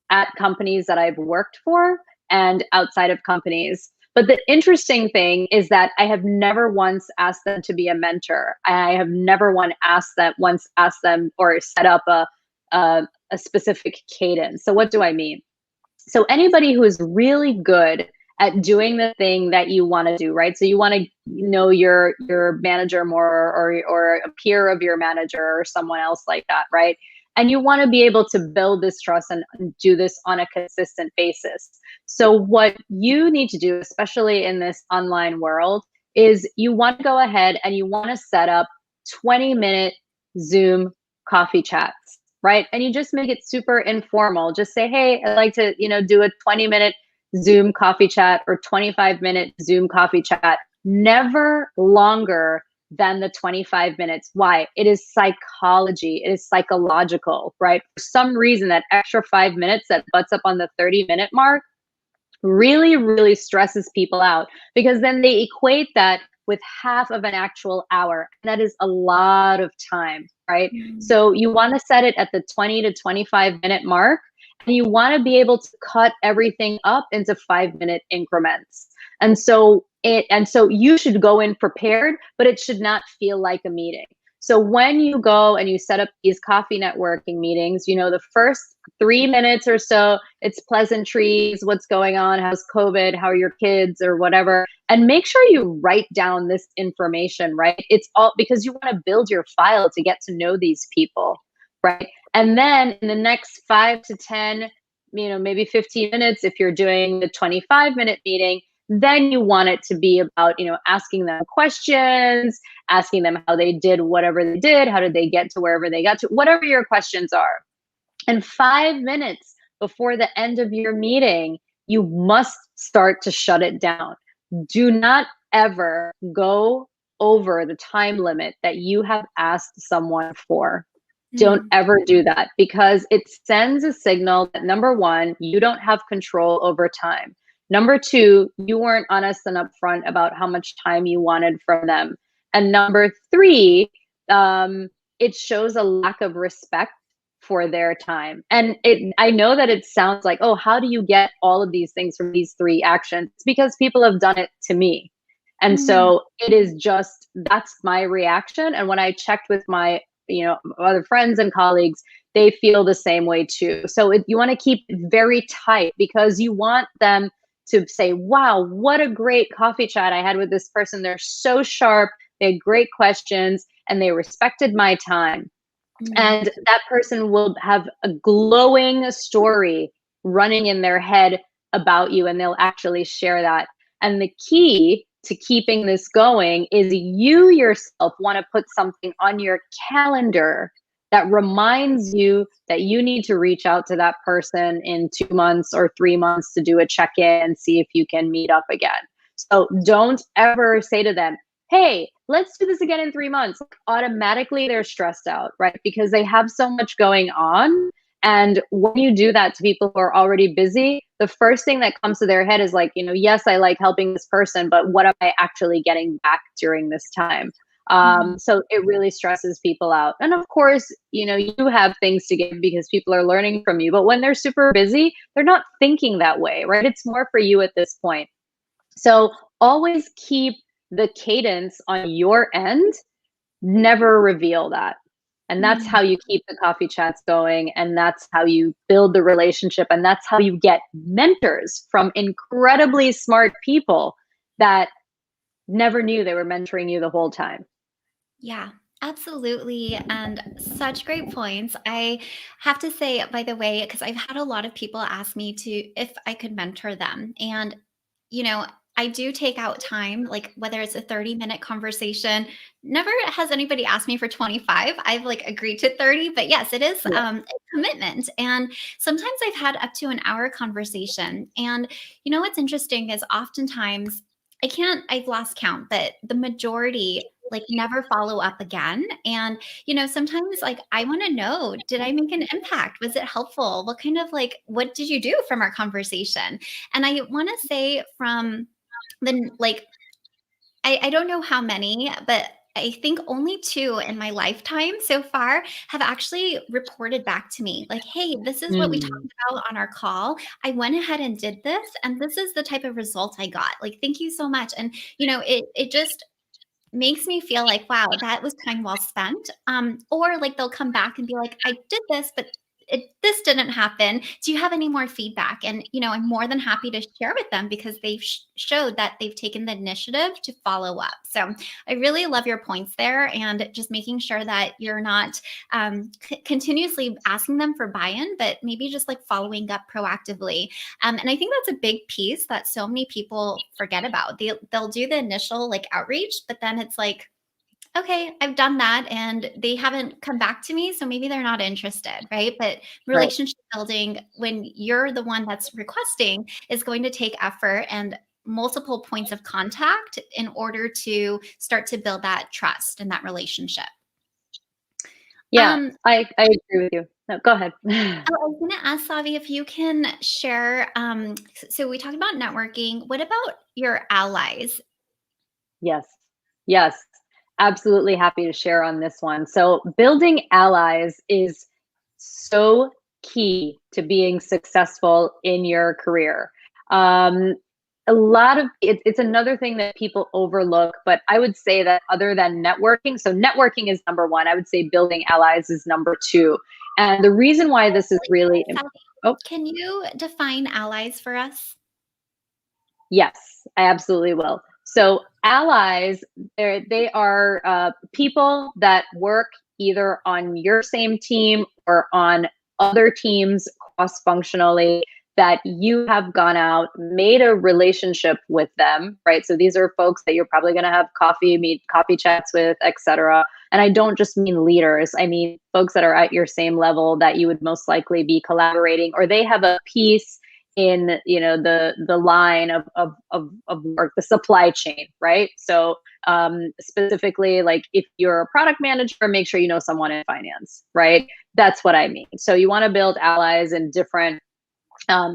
S2: at companies that I've worked for and outside of companies. But the interesting thing is that I have never once asked them to be a mentor. I have never once asked them or set up a specific cadence. So what do I mean? So anybody who is really good at doing the thing that you want to do, right? So you want to know your manager more, or a peer of your manager or someone else like that, right? And you want to be able to build this trust and do this on a consistent basis. So what you need to do, especially in this online world, is you want to go ahead and you want to set up 20-minute Zoom coffee chats, right? And you just make it super informal. Just say, hey, I'd like to, do a 20-minute Zoom coffee chat or 25-minute Zoom coffee chat, never longer than the 25 minutes. Why? It is psychology. It is psychological, right? For some reason, that extra 5 minutes that butts up on the 30-minute mark really, really stresses people out, because then they equate that with half of an actual hour. That is a lot of time, right?
S1: Mm.
S2: So you want to set it at the 20 to 25-minute mark, and you want to be able to cut everything up into 5-minute increments. And so you should go in prepared, but it should not feel like a meeting. So when you go and you set up these coffee networking meetings, the first 3 minutes or so, it's pleasantries, what's going on, how's COVID, how are your kids, or whatever. And make sure you write down this information, right? It's all because you want to build your file to get to know these people, right? And then in the next 5 to 10, maybe 15 minutes, if you're doing the 25-minute meeting, then you want it to be about, asking them questions, asking them how they did whatever they did, how did they get to wherever they got to, whatever your questions are. And 5 minutes before the end of your meeting, you must start to shut it down. Do not ever go over the time limit that you have asked someone for. Don't ever do that, because it sends a signal that, number one, you don't have control over time. Number two, you weren't honest and upfront about how much time you wanted from them. And number three, it shows a lack of respect for their time. And I know that it sounds like, oh, how do you get all of these things from these three actions? It's because people have done it to me. And so it is just, that's my reaction. And when I checked with my, other friends and colleagues, they feel the same way too. So you want to keep it very tight, because you want them to say, wow, what a great coffee chat I had with this person. They're so sharp. They had great questions and they respected my time. And that person will have a glowing story running in their head about you, and they'll actually share that. And the key to keeping this going is you yourself want to put something on your calendar that reminds you that you need to reach out to that person in 2 months or 3 months to do a check-in and see if you can meet up again. So don't ever say to them, hey, let's do this again in 3 months. Automatically, they're stressed out, right? Because they have so much going on. And when you do that to people who are already busy, the first thing that comes to their head is like, yes, I like helping this person, but what am I actually getting back during this time? So it really stresses people out. And of course, you have things to give because people are learning from you. But when they're super busy, they're not thinking that way, right? It's more for you at this point. So always keep the cadence on your end, never reveal that. And that's how you keep the coffee chats going. And that's how you build the relationship. And that's how you get mentors from incredibly smart people that never knew they were mentoring you the whole time.
S1: Yeah, absolutely. And such great points. I have to say, by the way, because I've had a lot of people ask me if I could mentor them. And, I do take out time, like whether it's a 30-minute conversation. Never has anybody asked me for 25. I've agreed to 30, but yes, it is a commitment. And sometimes I've had up to an hour conversation. And what's interesting is oftentimes I've lost count, but the majority never follow up again. And, sometimes I want to know, did I make an impact? Was it helpful? What kind of what did you do from our conversation? And I want to say from the, I don't know how many, but I think only 2 in my lifetime so far have actually reported back to me hey, this is what we talked about on our call. I went ahead and did this, and this is the type of result I got. Thank you so much. And, it just makes me feel like, wow, that was time well spent. Or they'll come back and be like, I did this, but this didn't happen. Do you have any more feedback? And, I'm more than happy to share with them because they've showed that they've taken the initiative to follow up. So I really love your points there, and just making sure that you're not continuously asking them for buy-in, but maybe just following up proactively. And I think that's a big piece that so many people forget about. They'll do the initial outreach, but then it's okay, I've done that and they haven't come back to me, so maybe they're not interested, right? But relationship building, when you're the one that's requesting, is going to take effort. And multiple points of contact in order to start to build that trust and that relationship.
S2: Yeah,
S1: Um,
S2: I agree with you. No, go ahead.
S1: I was going to ask Savi if you can share. So we talked about networking. What about your allies?
S2: Yes. Yes. Absolutely happy to share on this one. So, building allies is so key to being successful in your career. Um, a lot of it's another thing that people overlook, but I would say that other than networking, so networking is number one. I would say building allies is number two. And the reason why this is
S1: Really
S2: really,
S1: quick, Savi,
S2: oh,
S1: can you define allies for us?
S2: yes, I absolutely will. So allies, they are people that work either on your same team or on other teams cross-functionally that you have gone out, made a relationship with them, right? So these are folks that you're probably going to have coffee chats with, etc. And I don't just mean leaders. I mean folks that are at your same level that you would most likely be collaborating, or they have a piece in the line of work, the supply chain, right? So specifically, like if you're a product manager, make sure you know someone in finance, right? That's what I mean. So you want to build allies in different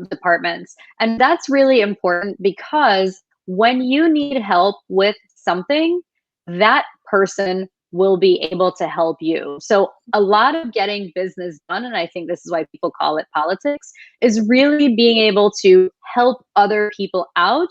S2: departments, and that's really important because when you need help with something, that person will be able to help you. So a lot of getting business done, and I think this is why people call it politics, is really being able to help other people out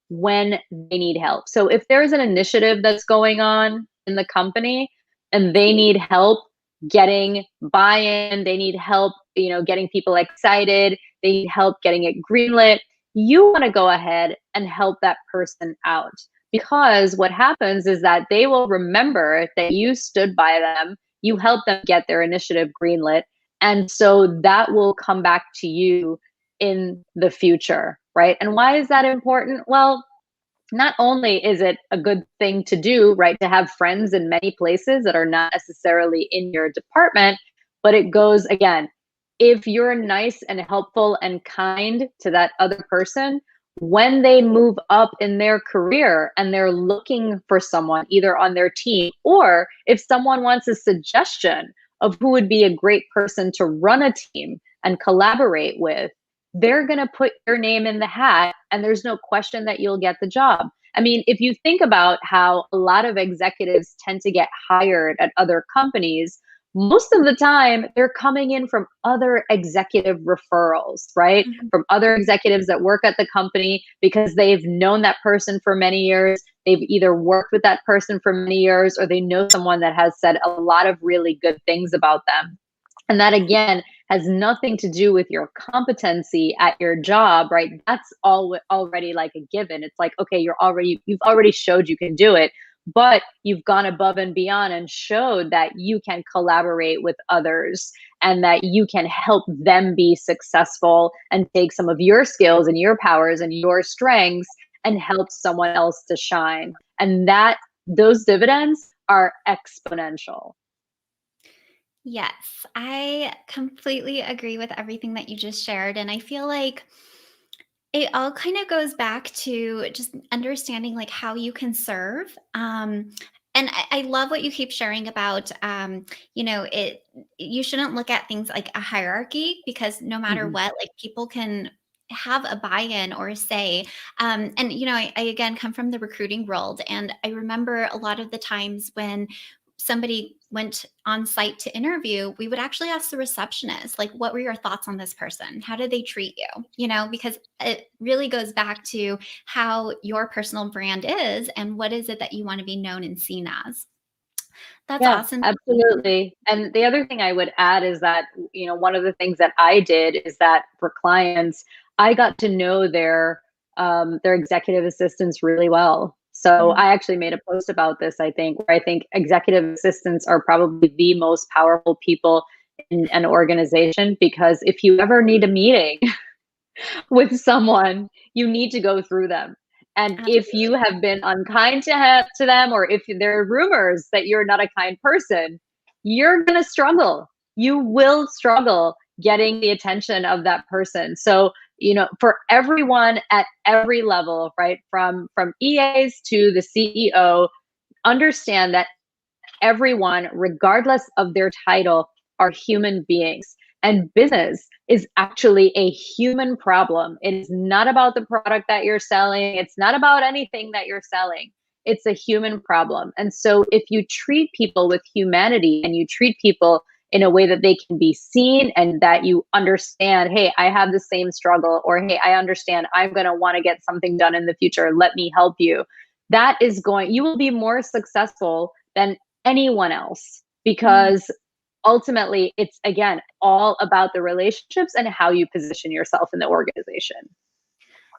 S2: when they need help. So if there's an initiative that's going on in the company and they need help getting buy-in, they need help, getting people excited, they need help getting it greenlit, you want to go ahead and help that person out. Because what happens is that they will remember that you stood by them, you helped them get their initiative greenlit, and so that will come back to you in the future, right? And why is that important? Well, not only is it a good thing to do, right, to have friends in many places that are not necessarily in your department, but it goes again, if you're nice and helpful and kind to that other person, when they move up in their career and they're looking for someone either on their team, or if someone wants a suggestion of who would be a great person to run a team and collaborate with, they're going to put your name in the hat and there's no question that you'll get the job. I mean, if you think about how a lot of executives tend to get hired at other companies, most of the time they're coming in from other executive referrals, right?
S1: Mhm.
S2: From other executives that work at the company because they've known that person for many years. They've either worked with that person for many years or they know someone that has said a lot of really good things about them. And that again has nothing to do with your competency at your job, right? That's all already like a given. It's like, okay, you've already showed you can do it, but you've gone above and beyond and showed that you can collaborate with others and that you can help them be successful and take some of your skills and your powers and your strengths and help someone else to shine. And that those dividends are exponential.
S1: Yes, I completely agree with everything that you just shared. And I feel like it all kind of goes back to just understanding like how you can serve. And I love what you keep sharing about, you shouldn't look at things like a hierarchy because no matter
S2: Mhm.
S1: what, like people can have a buy-in or a say. And, I again come from the recruiting world. And I remember a lot of the times when somebody went on site to interview, we would actually ask the receptionist, like, what were your thoughts on this person? How did they treat you? Because it really goes back to how your personal brand is and what is it that you want to be known and seen as. That's
S2: Yeah,
S1: awesome.
S2: absolutely. And the other thing I would add is that, one of the things that I did is that for clients, I got to know their executive assistants really well. So
S1: Mhm.
S2: I actually made a post about this, I think, where I think executive assistants are probably the most powerful people in an organization because if you ever need a meeting with someone, you need to go through them. And if you
S1: Absolutely.
S2: have been unkind to them, or if there are rumors that you're not a kind person, you're going to struggle. You will struggle getting the attention of that person. So for everyone at every level, right? From EAs to the CEO, understand that everyone, regardless of their title, are human beings. And business is actually a human problem. It is not about the product that you're selling. It's not about anything that you're selling. It's a human problem. And so if you treat people with humanity and you treat people in a way that they can be seen and that you understand, hey, I have the same struggle, or hey, I understand I'm going to want to get something done in the future. Let me help you. You will be more successful than anyone else, because ultimately it's, again, all about the relationships and how you position yourself in the organization.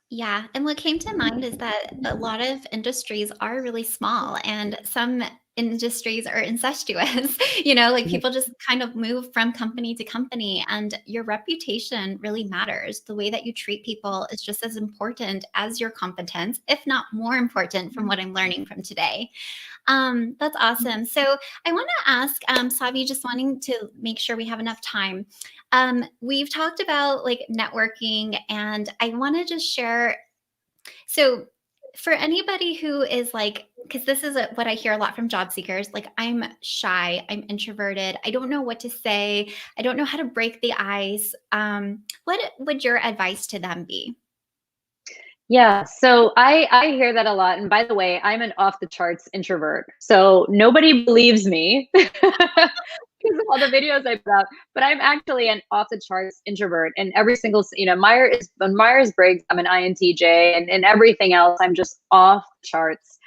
S1: Yeah. And what came to mind is that a lot of industries are really small and some industries are incestuous. Like people just kind of move from company to company, and your reputation really matters. The way that you treat people is just as important as your competence, if not more important, from what I'm learning from today. That's awesome. So I want to ask, Savi, just wanting to make sure we have enough time. We've talked about like networking, and I want to just share. So for anybody who is like, because this is what I hear a lot from job seekers, like I'm shy, I'm introverted, I don't know what to say, I don't know how to break the ice. What would your advice to them be?
S2: Yeah, so I hear that a lot. And by the way, I'm an off the charts introvert. So nobody believes me because of all the videos I put out, but I'm actually an off the charts introvert. And every single, Myers-Briggs, I'm an INTJ, and everything else, I'm just off the charts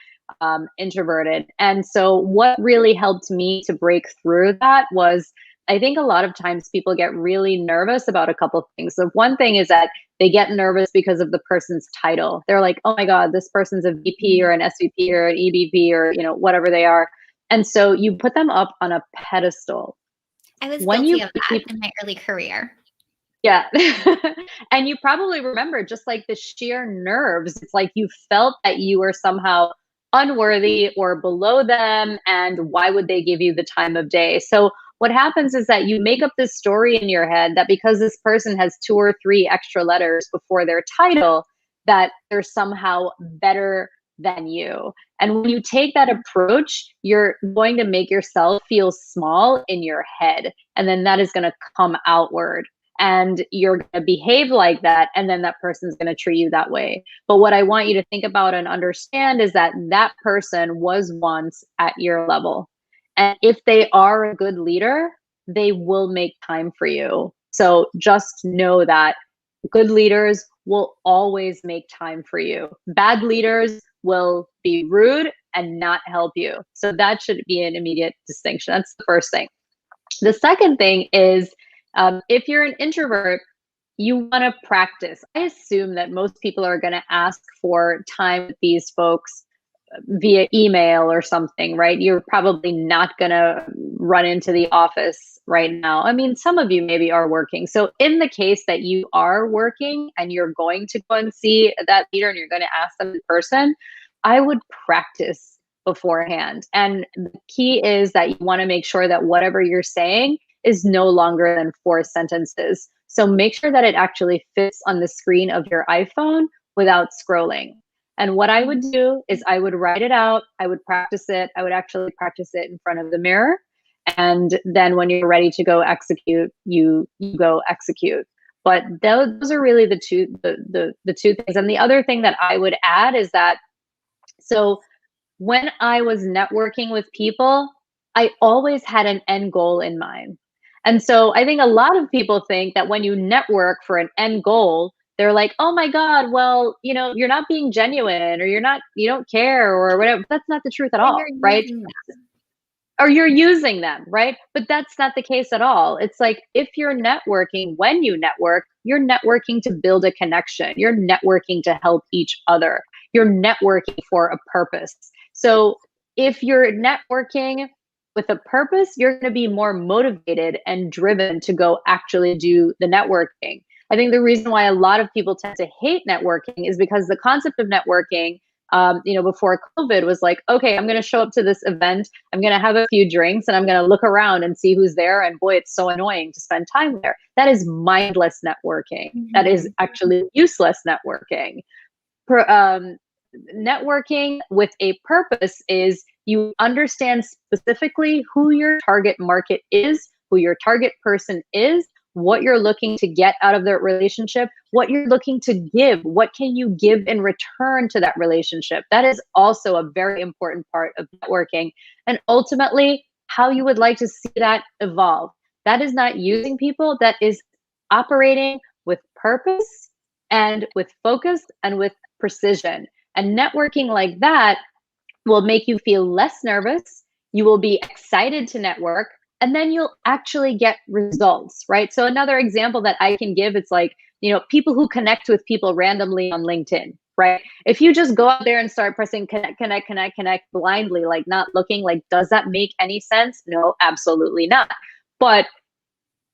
S2: introverted. And so what really helped me to break through that was, I think a lot of times people get really nervous about a couple of things. So one thing is that they get nervous because of the person's title. They're like, oh my God, this person's a VP or an SVP or an EVP or, whatever they are. And so you put them up on a pedestal.
S1: I was
S2: When
S1: guilty
S2: you
S1: of that in my early career.
S2: Yeah. And you probably remember just like the sheer nerves. It's like you felt that you were somehow unworthy or below them. And why would they give you the time of day? So what happens is that you make up this story in your head that because this person has 2 or 3 extra letters before their title, that they're somehow better than you. And when you take that approach, you're going to make yourself feel small in your head. And then that is going to come outward, and you're going to behave like that, and then that person's going to treat you that way. But what I want you to think about and understand is that that person was once at your level. And if they are a good leader, they will make time for you. So just know that good leaders will always make time for you. Bad leaders will be rude and not help you. So that should be an immediate distinction. That's the first thing. The second thing is, if you're an introvert, you want to practice. I assume that most people are going to ask for time with these folks via email or something, right? You're probably not going to run into the office right now. I mean, some of you maybe are working. So in the case that you are working and you're going to go and see that leader and you're going to ask them in person, I would practice beforehand. And the key is that you want to make sure that whatever you're saying is no longer than 4 sentences. So make sure that it actually fits on the screen of your iPhone without scrolling. And what I would do is I would write it out. I would practice it. I would actually practice it in front of the mirror. And then when you're ready to go execute, you go execute. But those are really the two things. And the other thing that I would add is that, so when I was networking with people, I always had an end goal in mind. And so I think a lot of people think that when you network for an end goal, they're like, oh my God, well, you're not being genuine, or you don't care, or whatever. That's not the truth at
S1: Or
S2: all,
S1: you're
S2: right?
S1: using that.
S2: Or you're using them, right? But that's not the case at all. It's like, if you're networking, when you network, you're networking to build a connection. You're networking to help each other. You're networking for a purpose. So if you're networking with a purpose, you're going to be more motivated and driven to go actually do the networking. I think the reason why a lot of people tend to hate networking is because the concept of networking before COVID was like, okay, I'm going to show up to this event. I'm going to have a few drinks and I'm going to look around and see who's there. And boy, it's so annoying to spend time there. That is mindless networking. That is
S1: Mhm.
S2: actually useless networking. Per, um, Networking with a purpose is you understand specifically who your target market is, who your target person is, what you're looking to get out of that relationship, what you're looking to give, what can you give in return to that relationship. That is also a very important part of networking. And ultimately, how you would like to see that evolve. That is not using people, that is operating with purpose and with focus and with precision. And networking like that will make you feel less nervous. You will be excited to network, and then you'll actually get results, right? So another example that I can give, it's like, people who connect with people randomly on LinkedIn, right? If you just go out there and start pressing connect, connect, connect, connect blindly, like not looking, like, does that make any sense? No, absolutely not. But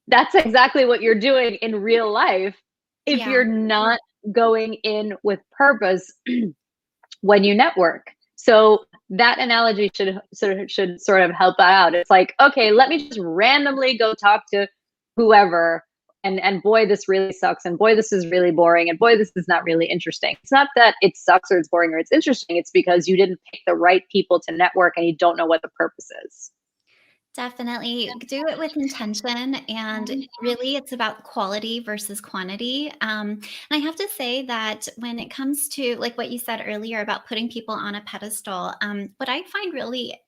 S2: that's exactly what you're doing in real life if
S1: Yeah.
S2: you're not going in with purpose when you network. So that analogy should sort of help out. It's like, okay, let me just randomly go talk to whoever, and boy, this really sucks, and boy, this is really boring, and boy, this is not really interesting. It's not that it sucks or it's boring or it's interesting. It's because you didn't pick the right people to network and you don't know what the purpose is.
S1: Definitely do it with intention, and really it's about quality versus quantity. And I have to say that when it comes to like what you said earlier about putting people on a pedestal, what I find really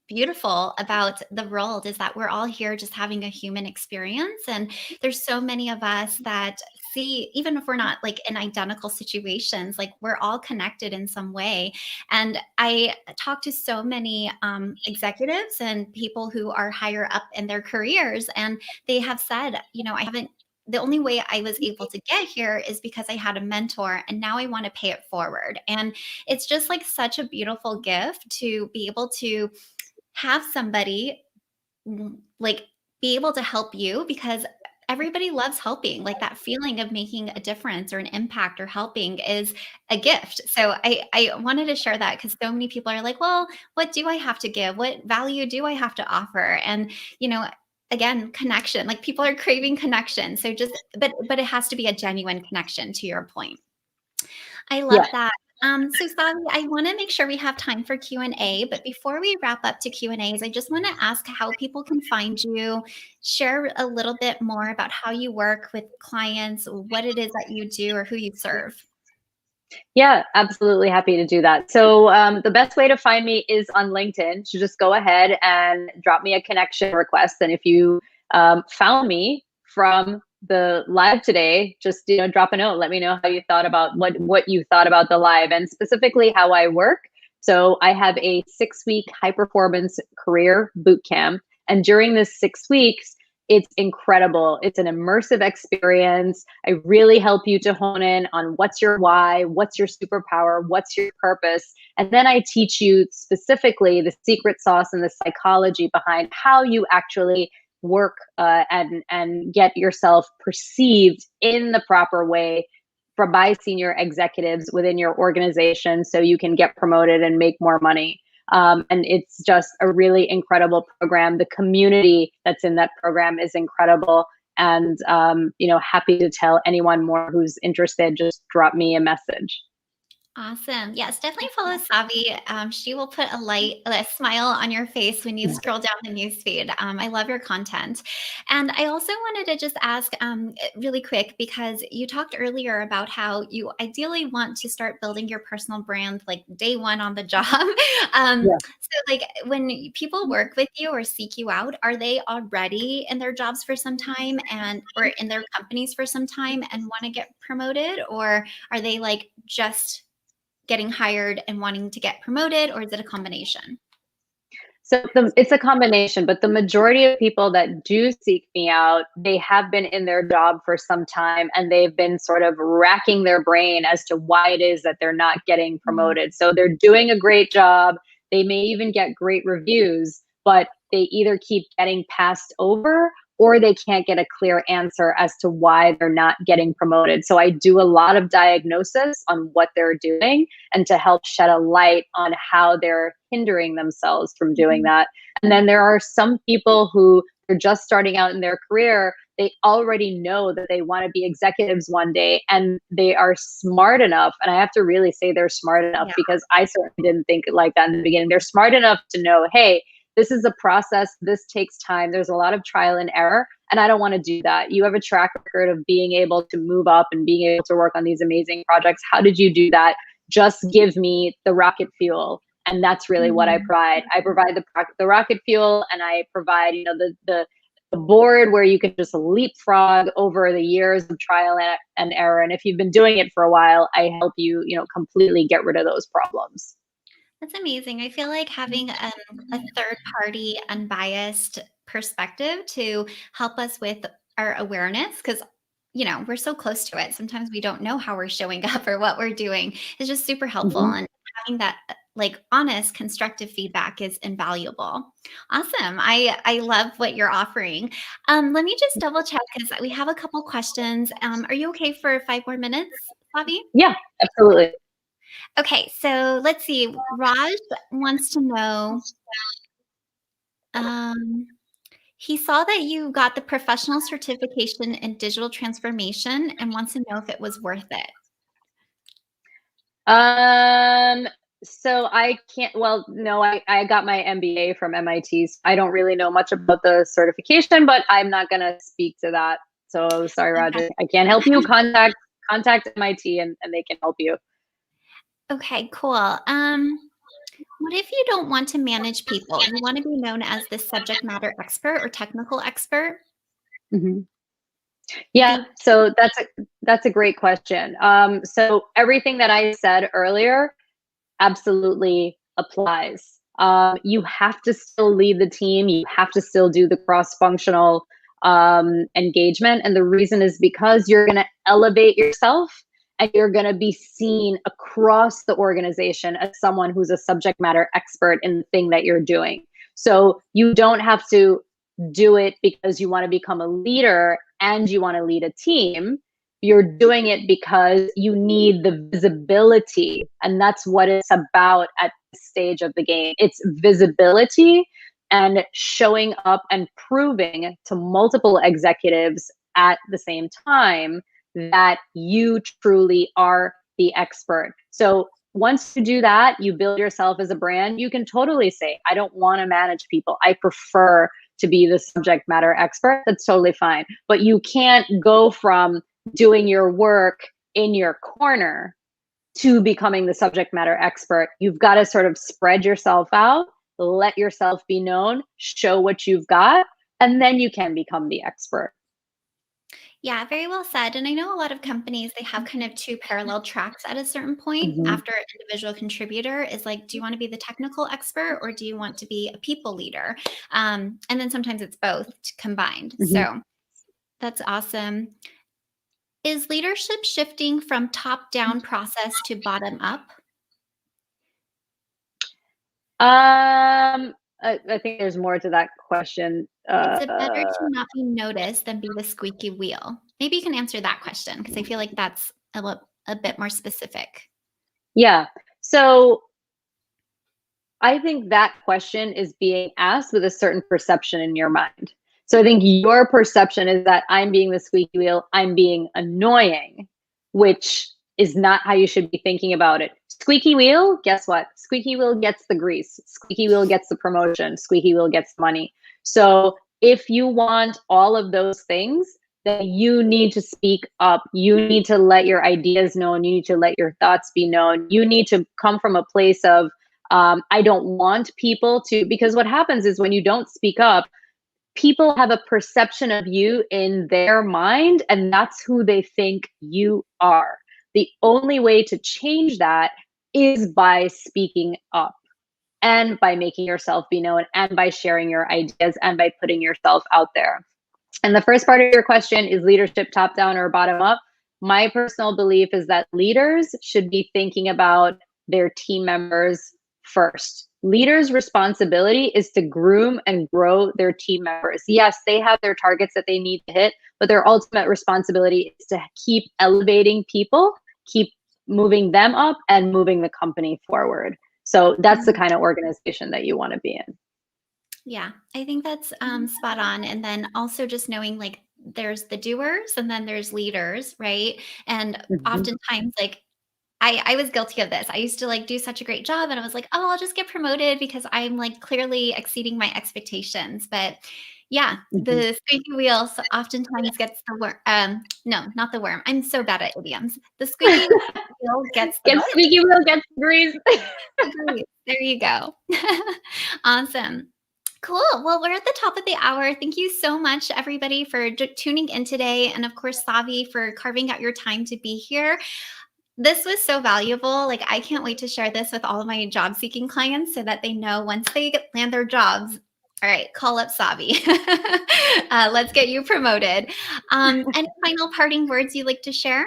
S1: beautiful about the world is that we're all here just having a human experience, and there's so many of us that see, even if we're not like in identical situations, like we're all connected in some way. And I talk to so many executives and people who are higher up in their careers, and they have said, I haven't, the only way I was able to get here is because I had a mentor, and now I want to pay it forward. And it's just like such a beautiful gift to be able to have somebody like be able to help you, because everybody loves helping. Like that feeling of making a difference or an impact or helping is a gift. So I wanted to share that because so many people are like, well, what do I have to give? What value do I have to offer? And you know, again, connection. Like people are craving connection. So just but it has to be a genuine connection, to your point. I love
S2: Yeah.
S1: that. So Savi, I want to make sure we have time for Q&A, but before we wrap up to Q&As, I just want to ask how people can find you, share a little bit more about how you work with clients, what it is that you do, or who you serve.
S2: Yeah, absolutely happy to do that. So the best way to find me is on LinkedIn. So just go ahead and drop me a connection request. And if you found me from the live today, just drop a note. Let me know how you thought about what you thought about the live, and specifically how I work. So I have a 6-week high performance career boot camp, and during this 6 weeks, it's incredible. It's an immersive experience. I really help you to hone in on what's your why, what's your superpower, what's your purpose. And then I teach you specifically the secret sauce and the psychology behind how you actually work and get yourself perceived in the proper way by senior executives within your organization so you can get promoted and make more money. And it's just a really incredible program. The community that's in that program is incredible. And, happy to tell anyone more who's interested, just drop me a message.
S1: Awesome. Yes, definitely follow Savi. She will put a smile on your face when you scroll down the newsfeed. I love your content. And I also wanted to just ask really quick, because you talked earlier about how you ideally want to start building your personal brand like day one on the job.
S2: Yeah.
S1: So, like, when people work with you or seek you out, are they already in their jobs for some time and or in their companies for some time and want to get promoted? Or are they like just getting hired and wanting to get promoted, or is it a combination?
S2: So it's a combination, but the majority of people that do seek me out, they have been in their job for some time and they've been sort of racking their brain as to why it is that they're not getting
S1: Mhm.
S2: promoted. So they're doing a great job. They may even get great reviews, but they either keep getting passed over or they can't get a clear answer as to why they're not getting promoted. So I do a lot of diagnosis on what they're doing and to help shed a light on how they're hindering themselves from doing that. And then there are some people who are just starting out in their career. They already know that they want to be executives one day, and they are smart enough. And I have to really say they're smart enough, because I certainly didn't think like that in the beginning. They're smart enough to know, hey, this is a process. This takes time. There's a lot of trial and error, and I don't want to do that. You have a track record of being able to move up and being able to work on these amazing projects. How did you do that? Just give me the rocket fuel. And that's really what I provide. I provide the rocket fuel, and I provide, the board where you can just leapfrog over the years of trial and error. And if you've been doing it for a while, I help you, completely get rid of those problems.
S1: That's amazing. I feel like having a third party, unbiased perspective to help us with our awareness, because we're so close to it. Sometimes we don't know how we're showing up or what we're doing. It's just super helpful.
S2: Mhm.
S1: And having that like honest, constructive feedback is invaluable. Awesome. I love what you're offering. Let me just double check because we have a couple questions. Are you okay for 5 more minutes, Savi?
S2: Yeah, absolutely.
S1: Okay, so let's see. Raj wants to know, um, he saw that you got the professional certification in digital transformation and wants to know if it was worth it.
S2: Um, so I can't, well, no, I got my MBA from MIT. So I don't really know much about the certification, but I'm not going to speak to that. So sorry,
S1: Okay.
S2: Roger. I can't help you. Contact MIT, and they can help you.
S1: Okay, cool. What if you don't want to manage people? You want to be known as the subject matter expert or technical expert?
S2: Mhm. Yeah,
S1: Do
S2: so that's a great question. So everything that I said earlier absolutely applies. You have to still lead the team. You have to still do the cross-functional engagement, and the reason is because you're going to elevate yourself, and you're going to be seen across the organization as someone who's a subject matter expert in the thing that you're doing. So you don't have to do it because you want to become a leader and you want to lead a team. You're doing it because you need the visibility. And that's what it's about at this stage of the game. It's visibility and showing up and proving to multiple executives at the same time that you truly are the expert. So once you do that, you build yourself as a brand. You can totally say, I don't want to manage people. I prefer to be the subject matter expert. That's totally fine. But you can't go from doing your work in your corner to becoming the subject matter expert. You've got to sort of spread yourself out, let yourself be known, show what you've got, and then you can become the expert.
S1: Yeah, very well said. And I know a lot of companies, they have kind of two parallel tracks at a certain point
S2: Mhm.
S1: after individual contributor is like, do you want to be the technical expert or do you want to be a people leader? And then sometimes it's both combined.
S2: Mhm.
S1: So that's awesome. Is leadership shifting from top down process to bottom up?
S2: I think there's more to that question.
S1: Is it better to not be noticed than be the squeaky wheel? Maybe you can answer that question because I feel like that's a bit more specific.
S2: Yeah. So I think that question is being asked with a certain perception in your mind. So I think your perception is that I'm being the squeaky wheel, I'm being annoying, which is not how you should be thinking about it. Squeaky wheel, guess what? Squeaky wheel gets the grease, squeaky wheel gets the promotion, squeaky wheel gets the money. So if you want all of those things, then you need to speak up. You need to let your ideas known. You need to let your thoughts be known. You need to come from a place of I don't want people to, because what happens is when you don't speak up, people have a perception of you in their mind, and that's who they think you are. The only way to change that is by speaking up and by making yourself be known and by sharing your ideas and by putting yourself out there. And the first part of your question is leadership top down or bottom up. My personal belief is that leaders should be thinking about their team members first. Leaders' responsibility is to groom and grow their team members. Yes, they have their targets that they need to hit, but their ultimate responsibility is to keep elevating people, keep moving them up, and moving the company forward. So that's the kind of organization that you want to be in.
S1: Yeah, I think that's spot on. And then also just knowing like there's the doers and then there's leaders, right? And
S2: Mhm.
S1: oftentimes, like I was guilty of this. I used to like do such a great job and I was like, oh, I'll just get promoted because I'm like clearly exceeding my expectations. But yeah,
S2: Mhm.
S1: the squeaky wheel oftentimes gets the worm. No, not the worm. I'm so bad at idioms. The squeaky wheel gets the
S2: Get squeaky wheel, get grease.
S1: grease. There you go. Awesome. Cool. Well, we're at the top of the hour. Thank you so much, everybody, for tuning in today. And of course, Savi, for carving out your time to be here. This was so valuable. Like, I can't wait to share this with all of my job seeking clients so that they know once they land their jobs, all right, call up Savi. Let's get you promoted. Any final parting words you'd like to share?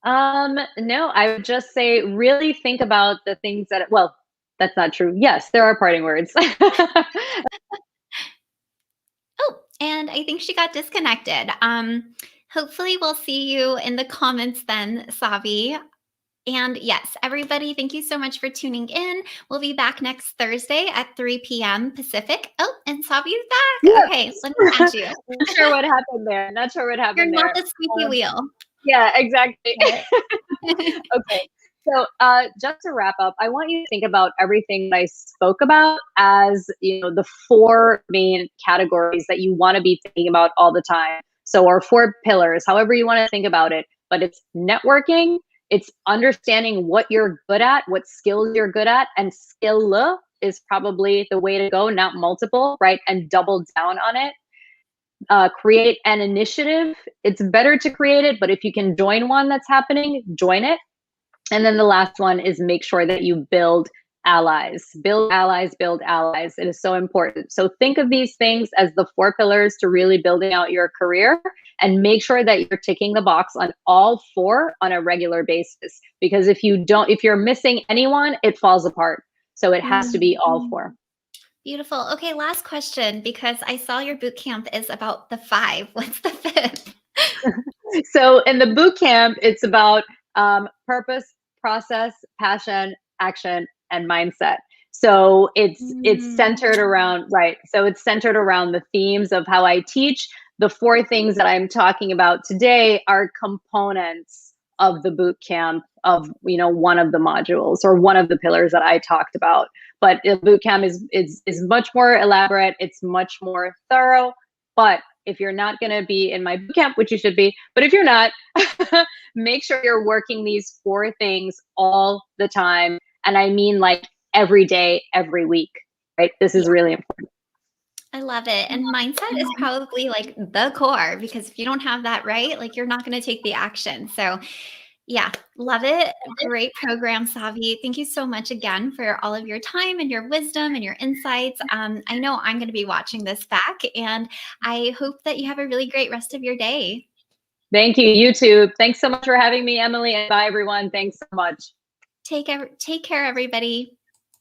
S2: No, I would just say really think about the things that, well, that's not true. Yes, there are parting words.
S1: Oh, and I think she got disconnected. Hopefully, we'll see you in the comments then, Savi. And yes, everybody, thank you so much for tuning in. We'll be back next Thursday at 3 p.m. Pacific. Oh, and Savi's back. Okay,
S2: Yes.
S1: let me add you.
S2: Not sure what happened there. Not sure what
S1: You're
S2: happened
S1: not
S2: there.
S1: the squeaky wheel.
S2: Yeah, exactly.
S1: Okay.
S2: Okay. So, just to wrap up, I want you to think about everything that I spoke about as, the four main categories that you want to be thinking about all the time. So, our four pillars, however you want to think about it, but it's networking, it's understanding what you're good at, what skills you're good at, and skill is probably the way to go, not multiple, right? And double down on it. Create an initiative. It's better to create it, but if you can join one that's happening, join it. And then the last one is make sure that you build allies. Build allies, build allies. It is so important. So think of these things as the four pillars to really building out your career, and make sure that you're ticking the box on all four on a regular basis. Because if you're missing anyone, it falls apart. So it has to be all four.
S1: Beautiful. Okay, last question because I saw your boot camp is about the five. What's the fifth?
S2: So in the boot camp, it's about purpose, process, passion, action, and mindset. So it's centered around, right. So it's centered around the themes of how I teach. The four things that I'm talking about today are components of the boot camp of one of the modules or one of the pillars that I talked about. But the boot camp is much more elaborate. It's much more thorough. But if you're not going to be in my boot camp, which you should be, but if you're not, make sure you're working these four things all the time. And I mean like every day, every week, right? This is
S1: Yeah,
S2: really important.
S1: I love it. And mindset is probably like the core because if you don't have that right, like you're not going to take the action. So, yeah, love it. Great program, Savi. Thank you so much again for all of your time and your wisdom and your insights. I know I'm going to be watching this back, and I hope that you have a really great rest of your day.
S2: Thank you, YouTube. Thanks so much for having me, Emily. And bye, everyone. Thanks so much.
S1: Take care, everybody.